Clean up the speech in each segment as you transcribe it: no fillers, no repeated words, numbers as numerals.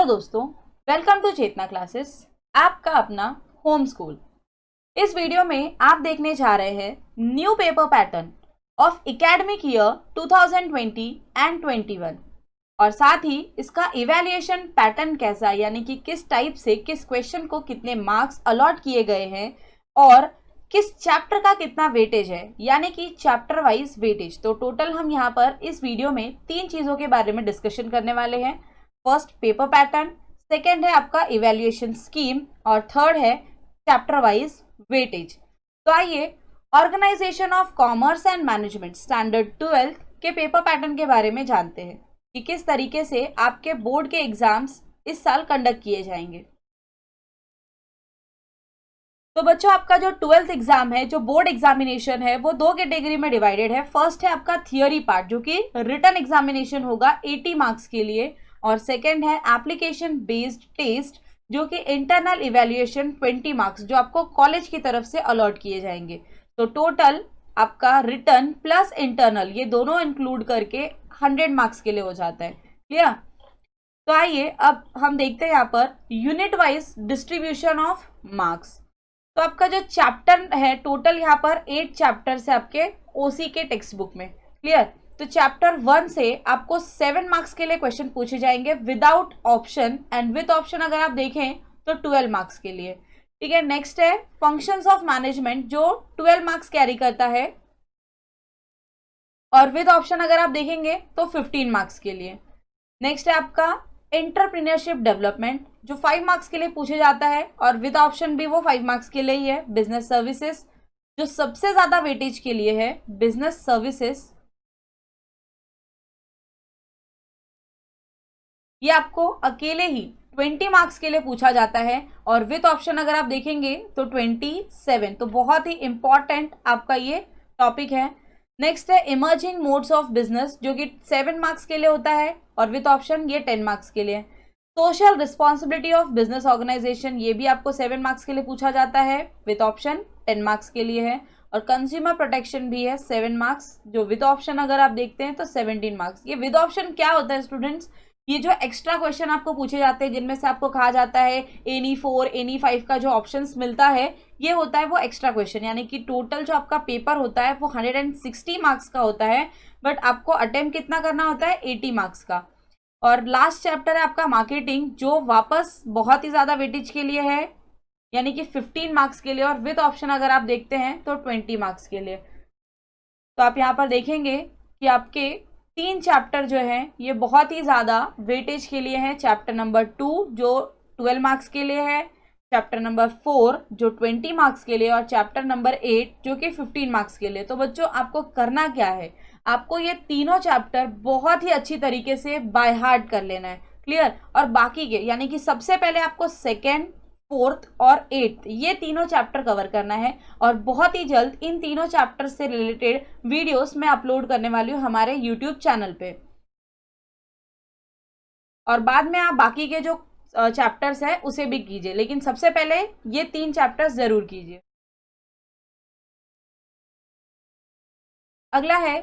दोस्तों, welcome to Chetna classes, आपका अपना होम स्कूल। इस वीडियो में आप देखने जा रहे हैं new paper pattern of academic year 2020 and 21 और साथ ही इसका इवैल्यूएशन पैटर्न कैसा, यानी कि किस टाइप से किस क्वेश्चन को कितने मार्क्स अलॉट किए गए हैं और किस चैप्टर का कितना वेटेज है, यानी कि चैप्टर वाइज वेटेज। तो टोटल हम यहाँ पर इस वीडियो में तीन चीज़ों के बारे में डिस्कशन करने वाले हैं। फर्स्ट पेपर पैटर्न, सेकेंड है आपका इवैल्यूएशन स्कीम और थर्ड है चैप्टर वाइज वेटेज। तो आइए organisation of commerce and management standard 12 के पेपर पैटर्न के बारे में जानते हैं कि किस तरीके से आपके बोर्ड के एग्जाम्स इस साल कंडक्ट किए जाएंगे। तो बच्चों, आपका जो 12th एग्जाम है, जो बोर्ड एग्जामिनेशन है, वो दो कैटेगरी में डिवाइडेड है। फर्स्ट है आपका थियोरी पार्ट, जो कि रिटन एग्जामिनेशन होगा 80 मार्क्स के लिए, और सेकंड है एप्लीकेशन बेस्ड टेस्ट, जो कि इंटरनल इवैल्यूएशन 20 मार्क्स, जो आपको कॉलेज की तरफ से अलॉट किए जाएंगे। तो टोटल आपका रिटन प्लस इंटरनल ये दोनों इंक्लूड करके 100 मार्क्स के लिए हो जाता है। क्लियर? तो आइए अब हम देखते हैं यहाँ per unit wise distribution of marks. तो आपका जो चैप्टर है, टोटल यहाँ पर 8 चैप्टर्स है आपके ओसी के टेक्स्ट बुक में। क्लियर? तो चैप्टर 1 से आपको 7 मार्क्स के लिए क्वेश्चन पूछे जाएंगे without option, and with option अगर आप देखें तो 12 मार्क्स के लिए। ठीक है, नेक्स्ट है फंक्शंस ऑफ मैनेजमेंट, जो 12 मार्क्स कैरी करता है, और विद ऑप्शन अगर आप देखेंगे तो 15 मार्क्स के लिए। नेक्स्ट है आपका एंटरप्रेन्योरशिप डेवलपमेंट, जो 5 मार्क्स के लिए पूछे जाता है, और विद ऑप्शन भी वो 5 मार्क्स के लिए ही है। बिजनेस सर्विसेज, जो सबसे ज्यादा वेटेज के लिए है, बिजनेस सर्विसेज, ये आपको अकेले ही 20 मार्क्स के लिए पूछा जाता है, और विद ऑप्शन अगर आप देखेंगे तो 27। तो बहुत ही इंपॉर्टेंट आपका ये टॉपिक है। नेक्स्ट है इमर्जिंग मोड्स ऑफ बिजनेस, जो कि 7 मार्क्स के लिए होता है, और विद ऑप्शन ये 10 मार्क्स के लिए। Social responsibility of business organisation, ये भी आपको 7 मार्क्स के लिए पूछा जाता है, विद ऑप्शन 10 मार्क्स के लिए है। और कंज्यूमर प्रोटेक्शन भी है 7 मार्क्स, जो विद ऑप्शन अगर आप देखते हैं तो 17 मार्क्स। ये विद ऑप्शन क्या होता है स्टूडेंट्स? ये जो एक्स्ट्रा क्वेश्चन आपको पूछे जाते हैं, जिनमें से आपको कहा जाता है एनी 4 एनी 5 का जो ऑप्शंस मिलता है, ये होता है वो एक्स्ट्रा क्वेश्चन। यानी कि टोटल जो आपका पेपर होता है वो 160 मार्क्स का होता है, बट आपको अटेम्प्ट कितना करना होता है? 80 मार्क्स का। और लास्ट चैप्टर है आपका मार्केटिंग, जो वापस बहुत ही ज्यादा वेटेज के लिए है, यानी कि 15 मार्क्स के लिए, और विद ऑप्शन अगर आप देखते हैं तो 20 मार्क्स के लिए। तो आप यहाँ पर देखेंगे कि आपके 3 चैप्टर जो हैं ये बहुत ही ज़्यादा वेटेज के लिए हैं। चैप्टर नंबर 2 जो 12 मार्क्स के लिए है, चैप्टर नंबर 4 जो 20 मार्क्स के लिए, और चैप्टर नंबर 8 जो कि 15 मार्क्स के लिए। तो बच्चों, आपको करना क्या है? आपको ये तीनों चैप्टर बहुत ही अच्छी तरीके से बाय हार्ट कर लेना है। क्लियर? और बाकी के, यानी कि सबसे पहले आपको सेकेंड, 4th और 8th ये तीनों चैप्टर कवर करना है, और बहुत ही जल्द इन तीनों चैप्टर से रिलेटेड वीडियोस मैं अपलोड करने वाली हूँ हमारे यूट्यूब चैनल पे। और बाद में आप बाकी के जो चैप्टर्स है उसे भी कीजिए, लेकिन सबसे पहले ये 3 चैप्टर्स जरूर कीजिए। अगला है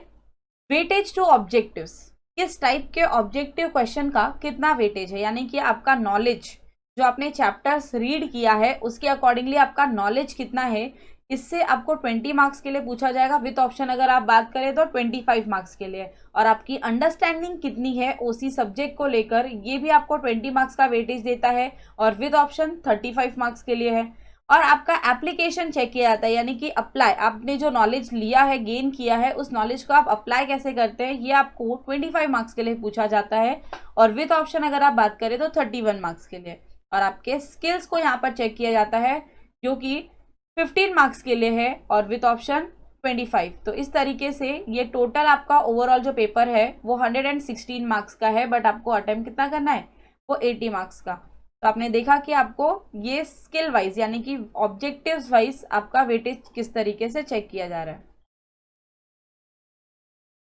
वेटेज टू ऑब्जेक्टिव्स। किस टाइप के ऑब्जेक्टिव क्वेश्चन का कितना वेटेज है, यानी कि आपका नॉलेज, जो आपने चैप्टर्स रीड किया है उसके अकॉर्डिंगली आपका नॉलेज कितना है, इससे आपको 20 मार्क्स के लिए पूछा जाएगा। विद ऑप्शन अगर आप बात करें तो 25 मार्क्स के लिए। और आपकी अंडरस्टैंडिंग कितनी है ओसी सब्जेक्ट को लेकर, ये भी आपको 20 मार्क्स का वेटेज देता है, और विद ऑप्शन 35 मार्क्स के लिए है। और आपका एप्लीकेशन चेक किया जाता है, यानी कि अप्लाई, आपने जो नॉलेज लिया है, गेन किया है, उस नॉलेज को आप अप्लाई कैसे करते हैं, ये आपको 25 मार्क्स के लिए पूछा जाता है, और विद ऑप्शन अगर आप बात करें तो 31 मार्क्स के लिए। और आपके स्किल्स को यहाँ पर चेक किया जाता है, जो कि 15 मार्क्स के लिए है, और विद ऑप्शन 25। तो इस तरीके से ये टोटल आपका ओवरऑल जो पेपर है वो 116 मार्क्स का है, बट आपको अटेम्प्ट कितना करना है? वो 80 मार्क्स का। तो आपने देखा कि आपको ये स्किल वाइज, यानी कि ऑब्जेक्टिव्स वाइज आपका वेटेज किस तरीके से चेक किया जा रहा है।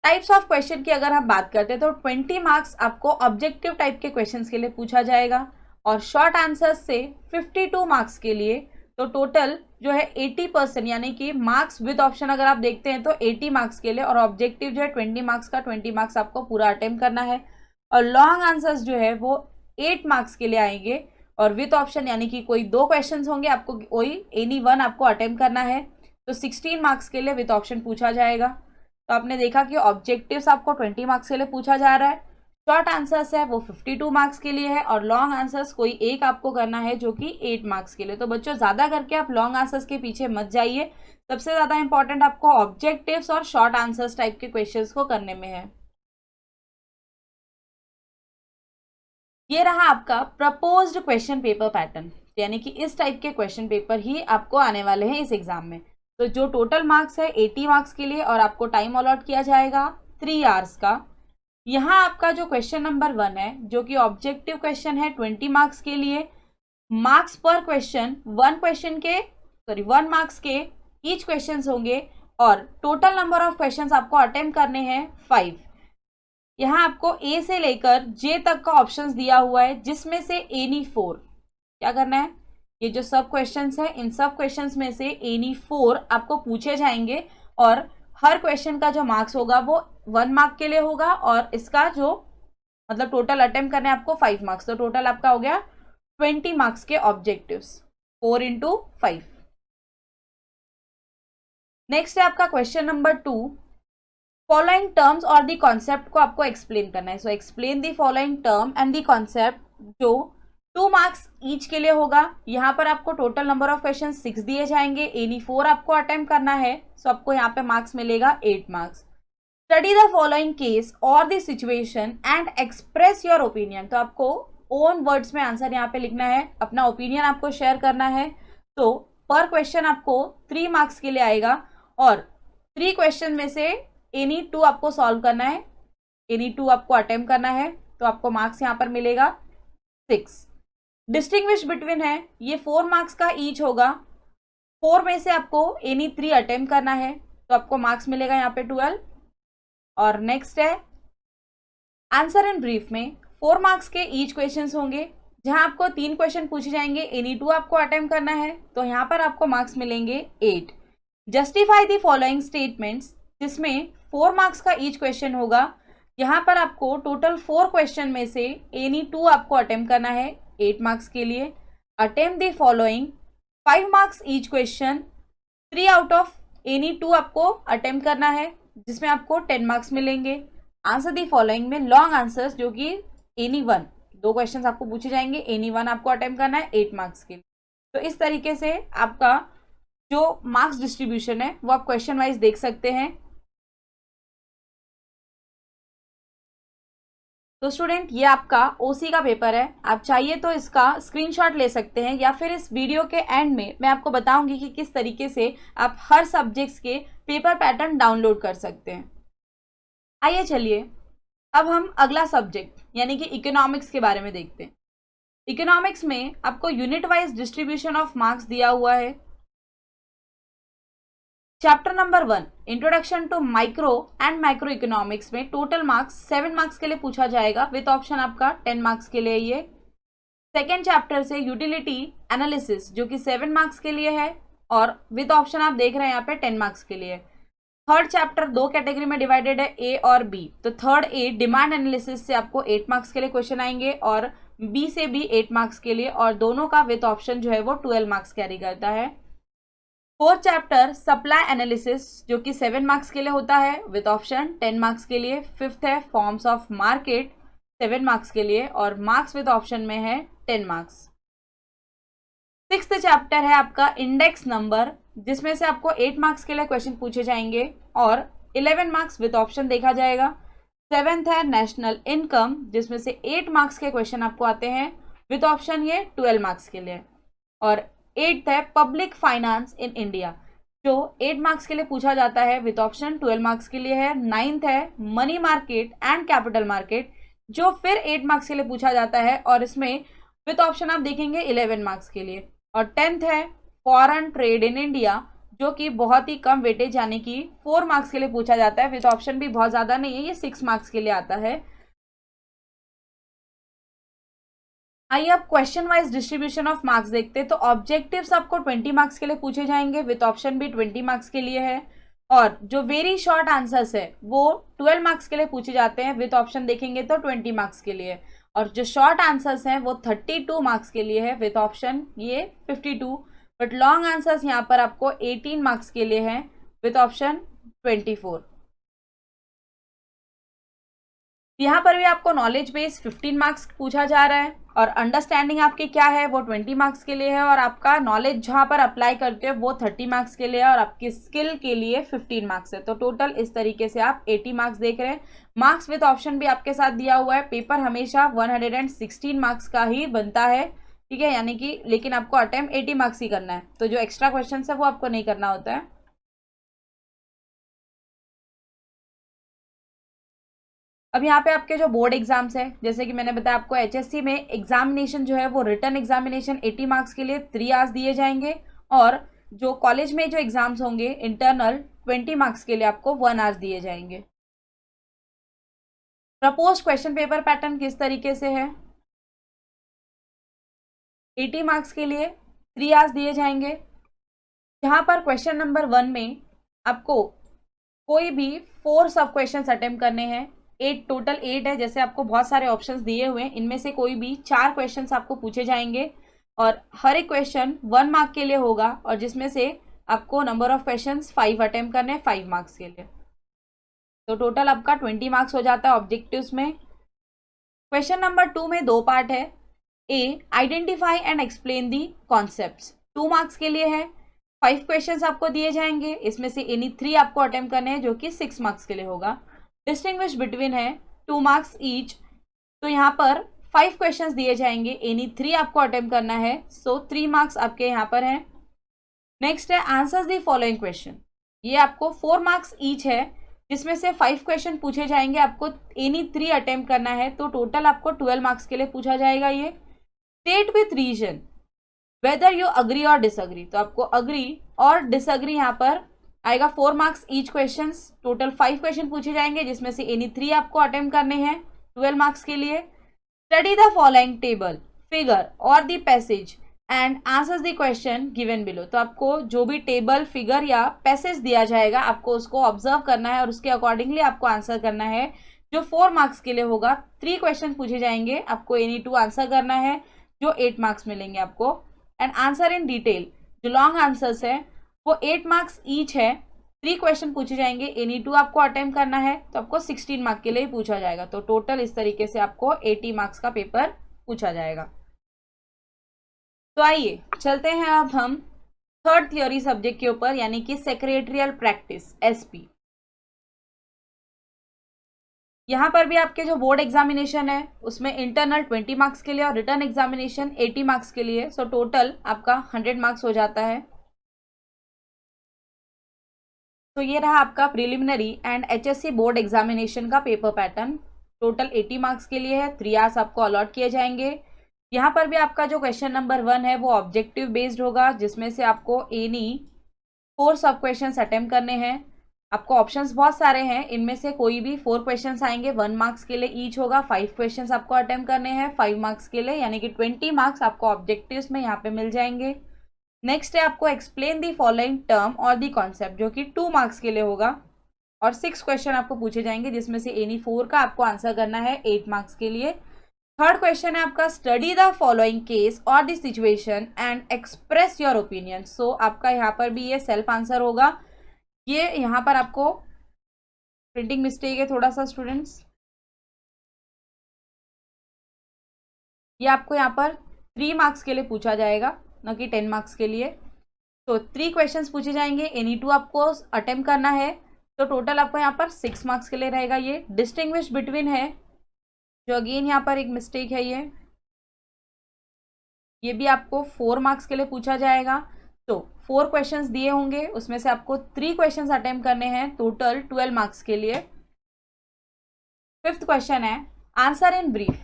टाइप्स ऑफ क्वेश्चन की अगर हम बात करते हैं तो 20 मार्क्स आपको ऑब्जेक्टिव टाइप के क्वेश्चंस के लिए पूछा जाएगा, और शॉर्ट आंसर्स से 52 मार्क्स के लिए। तो टोटल जो है 80%, यानी कि मार्क्स विद ऑप्शन अगर आप देखते हैं तो 80 मार्क्स के लिए, और ऑब्जेक्टिव जो है 20 मार्क्स का 20 मार्क्स आपको पूरा अटेम्प्ट करना है। और लॉन्ग आंसर्स जो है वो 8 मार्क्स के लिए आएंगे और विथ ऑप्शन यानी कि कोई 2 क्वेश्चंस होंगे, आपको कोई एनी वन आपको अटेम्प्ट करना है तो 16 मार्क्स के लिए विथ ऑप्शन पूछा जाएगा। तो आपने देखा कि ऑब्जेक्टिव्स आपको 20 मार्क्स के लिए पूछा जा रहा है, शॉर्ट आंसर्स है वो 52 मार्क्स के लिए है और लॉन्ग आंसर्स कोई एक आपको करना है जो कि 8 मार्क्स के लिए। तो बच्चों ज़्यादा करके आप लॉन्ग आंसर्स के पीछे मत जाइए, सबसे ज़्यादा इंपॉर्टेंट आपको ऑब्जेक्टिव्स और शॉर्ट आंसर्स टाइप के क्वेश्चंस को करने में है। ये रहा आपका प्रपोज्ड क्वेश्चन पेपर पैटर्न, यानी कि इस टाइप के क्वेश्चन पेपर ही आपको आने वाले हैं इस एग्जाम में। तो जो टोटल मार्क्स है 80 मार्क्स के लिए और आपको टाइम अलॉट किया जाएगा 3 आवर्स का। यहाँ आपका जो क्वेश्चन नंबर 1 है जो कि ऑब्जेक्टिव क्वेश्चन है 20 मार्क्स के लिए, मार्क्स पर क्वेश्चन 1 मार्क्स के ईच क्वेश्चन होंगे और टोटल नंबर ऑफ क्वेश्चन आपको अटेम्प्ट करने हैं 5। यहाँ आपको ए से लेकर जे तक का ऑप्शंस दिया हुआ है जिसमें से एनी 4 क्या करना है, ये जो सब क्वेश्चंस है इन सब क्वेश्चंस में से एनी 4 आपको पूछे जाएंगे और हर क्वेश्चन का जो मार्क्स होगा वो 1 मार्क के लिए होगा और इसका जो मतलब टोटल अटेम्प्ट करने आपको 5 मार्क्स, तो टोटल आपका हो गया 20 मार्क्स के ऑब्जेक्टिव्स 4 into 5। नेक्स्ट है आपका क्वेश्चन नंबर 2, फॉलोइंग टर्म्स और दी कॉन्सेप्ट को आपको एक्सप्लेन करना है। So explain the following term and the concept जो 2 मार्क्स ईच के लिए होगा। यहाँ पर आपको टोटल नंबर ऑफ क्वेश्चन 6 दिए जाएंगे, एनी 4 आपको अटेम्प्ट करना है, सो आपको यहाँ पे मार्क्स मिलेगा 8 marks. Study the following case और the situation and express your opinion, तो आपको ओन वर्ड्स में आंसर यहाँ पे लिखना है, अपना ओपिनियन आपको शेयर करना है। तो पर क्वेश्चन आपको 3 मार्क्स के लिए आएगा और 3 क्वेश्चन में से एनी 2 आपको सॉल्व करना है, एनी 2 आपको अटेम्प्ट करना है, तो आपको मार्क्स यहाँ पर मिलेगा 6। डिस्टिंग्विश बिटवीन है ये 4 मार्क्स का ईच होगा, 4 में से आपको एनी 3 अटेम्प्ट करना है तो आपको मार्क्स मिलेगा यहाँ पे 12। और नेक्स्ट है आंसर इन ब्रीफ में 4 मार्क्स के ईच क्वेश्चंस होंगे जहां आपको 3 क्वेश्चन पूछे जाएंगे, एनी 2 आपको अटेम्प्ट करना है तो यहाँ पर आपको मार्क्स मिलेंगे 8। जस्टिफाई द फॉलोइंग स्टेटमेंट्स जिसमें 4 मार्क्स का ईच क्वेश्चन होगा, यहाँ पर आपको टोटल 4 क्वेश्चन में से एनी 2 आपको अटेम्प्ट करना है 8 मार्क्स के लिए। Attempt the following 5 marks each question, 3 out of any 2 आपको अटेम्प्ट करना है जिसमें आपको 10 मार्क्स मिलेंगे। आंसर दी फॉलोइंग में लॉन्ग आंसर्स जो कि एनी 1 2 क्वेश्चन आपको पूछे जाएंगे, एनी 1 आपको अटेम्प्ट करना है 8 मार्क्स के लिए। तो इस तरीके से आपका जो मार्क्स डिस्ट्रीब्यूशन है वो आप क्वेश्चन वाइज देख सकते हैं। तो स्टूडेंट ये आपका ओसी का पेपर है, आप चाहिए तो इसका स्क्रीनशॉट ले सकते हैं या फिर इस वीडियो के एंड में मैं आपको बताऊंगी कि किस तरीके से आप हर सब्जेक्ट्स के पेपर पैटर्न डाउनलोड कर सकते हैं। आइए चलिए अब हम अगला सब्जेक्ट यानी कि इकोनॉमिक्स के बारे में देखते हैं। इकोनॉमिक्स में आपको unit wise distribution of marks दिया हुआ है। Chapter number 1 introduction to micro and micro economics में टोटल मार्क्स 7 मार्क्स के लिए पूछा जाएगा, विथ ऑप्शन आपका 10 मार्क्स के लिए। ये सेकेंड चैप्टर से यूटिलिटी एनालिसिस जो कि 7 मार्क्स के लिए है और विथ ऑप्शन आप देख रहे हैं यहाँ पे 10 मार्क्स के लिए। थर्ड चैप्टर 2 कैटेगरी में डिवाइडेड है, ए और बी। तो थर्ड ए डिमांड एनालिसिस से आपको 8 मार्क्स के लिए क्वेश्चन आएंगे और बी से भी 8 मार्क्स के लिए, और दोनों का विथ ऑप्शन जो है वो 12 मार्क्स कैरी करता है। फोर्थ चैप्टर सप्लाई एनालिसिस जो कि 7 मार्क्स के लिए होता है, विथ ऑप्शन 10 मार्क्स के लिए। फिफ्थ है फॉर्म्स ऑफ मार्केट 7 मार्क्स के लिए और मार्क्स विथ ऑप्शन में है 10 मार्क्स। सिक्स्थ चैप्टर है आपका इंडेक्स नंबर जिसमें से आपको 8 मार्क्स के लिए क्वेश्चन पूछे जाएंगे और 11 मार्क्स विथ ऑप्शन देखा जाएगा। सेवेंथ है नेशनल इनकम जिसमें से 8 मार्क्स के क्वेश्चन आपको आते हैं, विथ ऑप्शन ये 12 मार्क्स के लिए। और 8th है पब्लिक फाइनेंस इन इंडिया जो 8 मार्क्स के लिए पूछा जाता है, विथ ऑप्शन 12 मार्क्स के लिए है। 9th है money market and capital market जो फिर 8 मार्क्स के लिए पूछा जाता है और इसमें विथ ऑप्शन आप देखेंगे 11 मार्क्स के लिए। और 10th है फॉरेन ट्रेड इन इंडिया जो कि बहुत ही कम वेटेज यानी कि 4 मार्क्स के लिए पूछा जाता है, विथ ऑप्शन भी बहुत ज़्यादा नहीं है, ये 6 मार्क्स के लिए आता है। आइए अब question wise distribution of marks देखते हैं। तो ऑब्जेक्टिव्स आपको 20 मार्क्स के लिए पूछे जाएंगे, विथ ऑप्शन भी 20 मार्क्स के लिए है। और जो वेरी शॉर्ट आंसर्स है वो 12 मार्क्स के लिए पूछे जाते हैं, विथ ऑप्शन देखेंगे तो 20 मार्क्स के लिए। और जो शॉर्ट आंसर्स हैं वो 32 मार्क्स के लिए है विथ ऑप्शन ये 52, बट लॉन्ग आंसर्स यहाँ पर आपको 18 मार्क्स के लिए है विथ ऑप्शन 24। यहाँ पर भी आपको नॉलेज बेस 15 मार्क्स पूछा जा रहा है और अंडरस्टैंडिंग आपकी क्या है वो 20 मार्क्स के लिए है, और आपका नॉलेज जहाँ पर अप्लाई करते हो वो 30 मार्क्स के लिए है, और आपकी स्किल के लिए 15 मार्क्स है। तो टोटल इस तरीके से आप 80 मार्क्स देख रहे हैं। मार्क्स विद ऑप्शन भी आपके साथ दिया हुआ है। पेपर हमेशा 116 मार्क्स का ही बनता है, ठीक है, यानी कि लेकिन आपको अटेम्प्ट 80 मार्क्स ही करना है, तो जो एक्स्ट्रा क्वेश्चन है वो आपको नहीं करना होता है। अब यहाँ पे आपके जो बोर्ड एग्जाम्स है, जैसे कि मैंने बताया आपको एचएससी में एग्जामिनेशन जो है वो रिटन एग्जामिनेशन 80 मार्क्स के लिए 3 आवर्स दिए जाएंगे, और जो कॉलेज में जो एग्जाम्स होंगे इंटरनल 20 मार्क्स के लिए आपको 1 आवर्स दिए जाएंगे। प्रपोज क्वेश्चन पेपर पैटर्न किस तरीके से है, 80 मार्क्स के लिए 3 आवर्स दिए जाएंगे, जहां पर क्वेश्चन नंबर 1 में आपको कोई भी 4 सब क्वेश्चन अटेम्प्ट करने हैं। 8 टोटल 8 है, जैसे आपको बहुत सारे ऑप्शंस दिए हुए हैं, इनमें से कोई भी 4 क्वेश्चंस आपको पूछे जाएंगे, और हर एक क्वेश्चन 1 मार्क के लिए होगा, और जिसमें से आपको नंबर ऑफ क्वेश्चंस 5 अटेम्प्ट करने हैं 5 मार्क्स के लिए। तो टोटल आपका 20 मार्क्स हो जाता है ऑब्जेक्टिव्स में। क्वेश्चन नंबर 2 में 2 पार्ट है। A, identify and explain the concepts, 2 marks के लिए है। 5 क्वेश्चंस आपको दिए जाएंगे, इसमें से एनी 3 आपको अटेम्प्ट करने हैं, जो कि 6 मार्क्स के लिए होगा। डिस्टिंग्विश बिटवीन है 2 मार्क्स ईच, तो यहाँ पर 5 क्वेश्चंस दिए जाएंगे, एनी 3 आपको अटेम्प्ट करना है, सो 3 मार्क्स आपके यहाँ पर हैं। नेक्स्ट है आंसर्स दी फॉलोइंग क्वेश्चन, ये आपको 4 मार्क्स ईच है, जिसमें से 5 क्वेश्चन पूछे जाएंगे, आपको एनी 3 अटेम्प्ट करना है, तो टोटल आपको 12 मार्क्स के लिए पूछा जाएगा। ये state with reason whether you agree और डिसअग्री, तो आपको अग्री और डिसअग्री यहाँ पर आएगा 4 marks each question. Total 5 question पूछे जाएंगे, जिसमें से एनी 3 आपको अटेम्प्ट करने हैं 12 मार्क्स के लिए। Study the following table figure और the passage and answers the question given below, तो आपको जो भी टेबल फिगर या पैसेज दिया जाएगा आपको उसको ऑब्जर्व करना है और उसके अकॉर्डिंगली आपको आंसर करना है, जो 4 मार्क्स के लिए होगा। 3 क्वेश्चन पूछे जाएंगे, आपको एनी 2 आंसर करना है, जो 8 मार्क्स मिलेंगे आपको। एंड आंसर इन डिटेल, जो लॉन्ग आंसर्स है वो 8 मार्क्स ईच है, 3 क्वेश्चन पूछे जाएंगे, एनी 2 आपको अटेम्प्ट करना है, तो आपको 16 मार्क्स के लिए पूछा जाएगा। तो टोटल इस तरीके से आपको 80 मार्क्स का पेपर पूछा जाएगा। तो आइए चलते हैं अब हम थर्ड थ्योरी सब्जेक्ट के ऊपर, यानी कि सेक्रेटरियल प्रैक्टिस एसपी। यहाँ पर भी आपके जो बोर्ड एग्जामिनेशन है उसमें इंटरनल 20 मार्क्स के लिए और रिटर्न एग्जामिनेशन 80 मार्क्स के लिए, सो टोटल आपका 100 मार्क्स हो जाता है। तो ये रहा आपका preliminary and HSC board examination का पेपर पैटर्न। टोटल 80 मार्क्स के लिए है, 3 आवर्स आपको अलॉट किए जाएंगे। यहाँ पर भी आपका जो क्वेश्चन नंबर 1 है वो ऑब्जेक्टिव बेस्ड होगा, जिसमें से आपको एनी 4 सब क्वेश्चन अटेम्प्ट करने हैं। आपको ऑप्शंस बहुत सारे हैं, इनमें से कोई भी 4 क्वेश्चंस आएंगे, 1 मार्क्स के लिए ईच होगा। 5 क्वेश्चंस आपको अटेम्प्ट करने हैं 5 मार्क्स के लिए, यानी कि 20 मार्क्स आपको ऑब्जेक्टिव्स में यहाँ पे मिल जाएंगे। नेक्स्ट है आपको एक्सप्लेन दी फॉलोइंग टर्म और दी कॉन्सेप्ट, जो कि 2 मार्क्स के लिए होगा, और 6 क्वेश्चन आपको पूछे जाएंगे, जिसमें से एनी 4 का आपको आंसर करना है 8 मार्क्स के लिए। थर्ड क्वेश्चन है आपका स्टडी द फॉलोइंग केस और the situation and express your opinion. So आपका यहाँ पर भी ये सेल्फ आंसर होगा। ये यहाँ पर आपको प्रिंटिंग मिस्टेक है थोड़ा सा स्टूडेंट्स, ये आपको यहाँ पर 3 मार्क्स के लिए पूछा जाएगा, न कि 10 मार्क्स के लिए। तो 3 क्वेश्चंस पूछे जाएंगे, एनी 2 आपको अटेम्प्ट करना है, तो टोटल आपको यहाँ पर 6 मार्क्स के लिए रहेगा। ये डिस्टिंग्विश बिटवीन है, जो अगेन यहाँ पर एक मिस्टेक है, ये भी आपको 4 मार्क्स के लिए पूछा जाएगा। तो 4 क्वेश्चंस दिए होंगे, उसमें से आपको 3 क्वेश्चंस अटेम्प्ट करने हैं, टोटल 12 मार्क्स के लिए। 5th क्वेश्चन है आंसर इन ब्रीफ।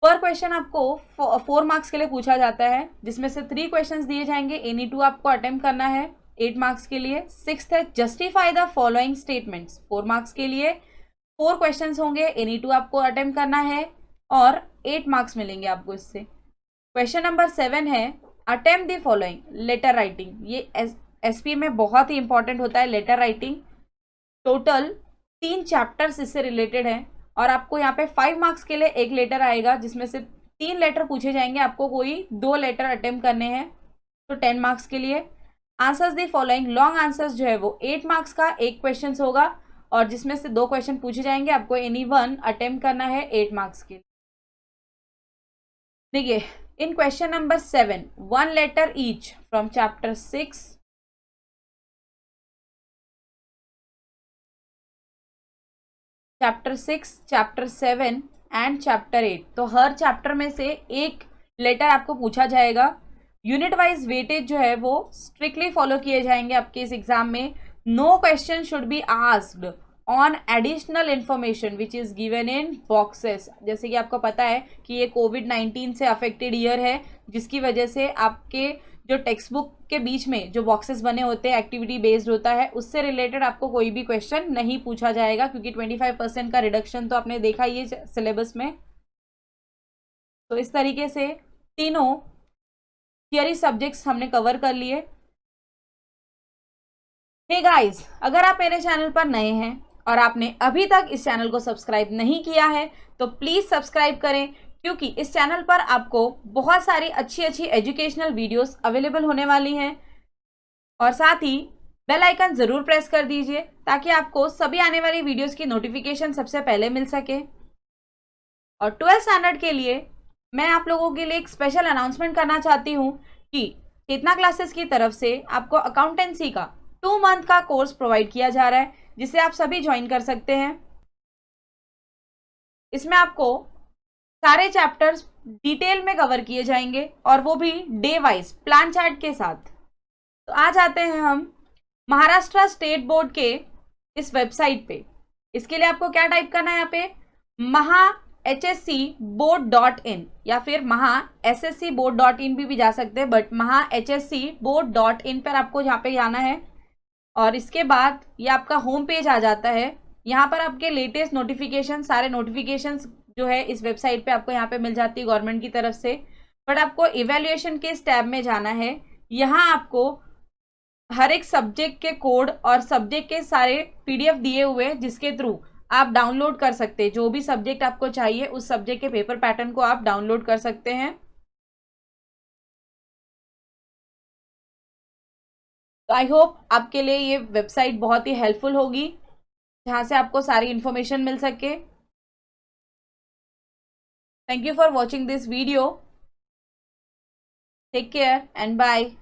पर क्वेश्चन आपको 4 मार्क्स के लिए पूछा जाता है, जिसमें से 3 क्वेश्चंस दिए जाएंगे, एनी 2 आपको अटेम्प्ट करना है 8 मार्क्स के लिए। 6th है justify the following statements, 4 marks के लिए 4 क्वेश्चंस होंगे, एनी 2 आपको अटेम्प्ट करना है और 8 मार्क्स मिलेंगे आपको इससे। क्वेश्चन नंबर 7 है attempt the following letter writing, ये एसपी में बहुत ही इंपॉर्टेंट होता है लेटर राइटिंग। टोटल 3 चैप्टर्स इससे रिलेटेड है और आपको यहाँ पे 5 मार्क्स के लिए एक लेटर आएगा, जिसमें से 3 लेटर पूछे जाएंगे, आपको कोई 2 लेटर अटेम्प्ट करने हैं, तो 10 मार्क्स के लिए। Answers the following, long answers जो है वो 8 मार्क्स का एक क्वेश्चन होगा, और जिसमें से 2 क्वेश्चन पूछे जाएंगे, आपको एनी वन अटेम्प्ट करना है 8 मार्क्स के लिए। देखिए, in question number 7, 1 letter each from chapter 6, chapter 6, chapter 7 and chapter 8। तो हर चैप्टर में से एक लेटर आपको पूछा जाएगा। यूनिट वाइज वेटेज जो है वो स्ट्रिक्टली फॉलो किए जाएंगे आपके इस एग्जाम में। No question should be asked on additional information which is given in boxes. जैसे कि आपको पता है कि ये कोविड-19 से अफेक्टेड ईयर है, जिसकी वजह से आपके जो टेक्स्ट बुक के बीच में जो बॉक्सेस बने होते हैं, एक्टिविटी बेस्ड होता है, उससे रिलेटेड आपको कोई भी क्वेश्चन नहीं पूछा जाएगा, क्योंकि 25% का रिडक्शन तो आपने देखा ही है सिलेबस में। तो इस तरीके से तीनों थियरी सब्जेक्ट्स हमने कवर कर लिए। हे गाइस, अगर आप मेरे चैनल पर नए हैं और आपने अभी तक इस चैनल को सब्सक्राइब नहीं किया है तो प्लीज सब्सक्राइब करें, क्योंकि इस चैनल पर आपको बहुत सारी अच्छी अच्छी एजुकेशनल वीडियोस अवेलेबल होने वाली हैं। और साथ ही बेल आइकन जरूर प्रेस कर दीजिए ताकि आपको सभी आने वाली वीडियोस की नोटिफिकेशन सबसे पहले मिल सके। और 12th स्टैंडर्ड के लिए मैं आप लोगों के लिए एक स्पेशल अनाउंसमेंट करना चाहती हूँ कि चेतना क्लासेस की तरफ से आपको अकाउंटेंसी का 2 मंथ का कोर्स प्रोवाइड किया जा रहा है, जिसे आप सभी ज्वाइन कर सकते हैं। इसमें आपको सारे चैप्टर्स डिटेल में कवर किए जाएंगे, और वो भी डे वाइज प्लान चार्ट के साथ। तो आ जाते हैं हम महाराष्ट्र स्टेट बोर्ड के इस वेबसाइट पे। इसके लिए आपको क्या टाइप करना है, यहाँ पे mahhscboard.in या फिर mahsscboard.in भी जा सकते हैं, बट mahhscboard.in पर आपको यहाँ पे जाना है। और इसके बाद ये आपका होम पेज आ जाता है। यहाँ पर आपके लेटेस्ट नोटिफिकेशन, सारे नोटिफिकेशंस जो है इस वेबसाइट पे आपको यहाँ पे मिल जाती है गवर्नमेंट की तरफ से। बट आपको इवैल्यूएशन के इस टैब में जाना है। यहाँ आपको हर एक सब्जेक्ट के कोड और सब्जेक्ट के सारे पीडीएफ दिए हुए हैं, जिसके थ्रू आप डाउनलोड कर सकते हैं। जो भी सब्जेक्ट आपको चाहिए उस सब्जेक्ट के पेपर पैटर्न को आप डाउनलोड कर सकते हैं। तो आई होप आपके लिए ये वेबसाइट बहुत ही हेल्पफुल होगी, जहाँ से आपको सारी इंफॉर्मेशन मिल सके। Thank you for watching this video. Take care and bye.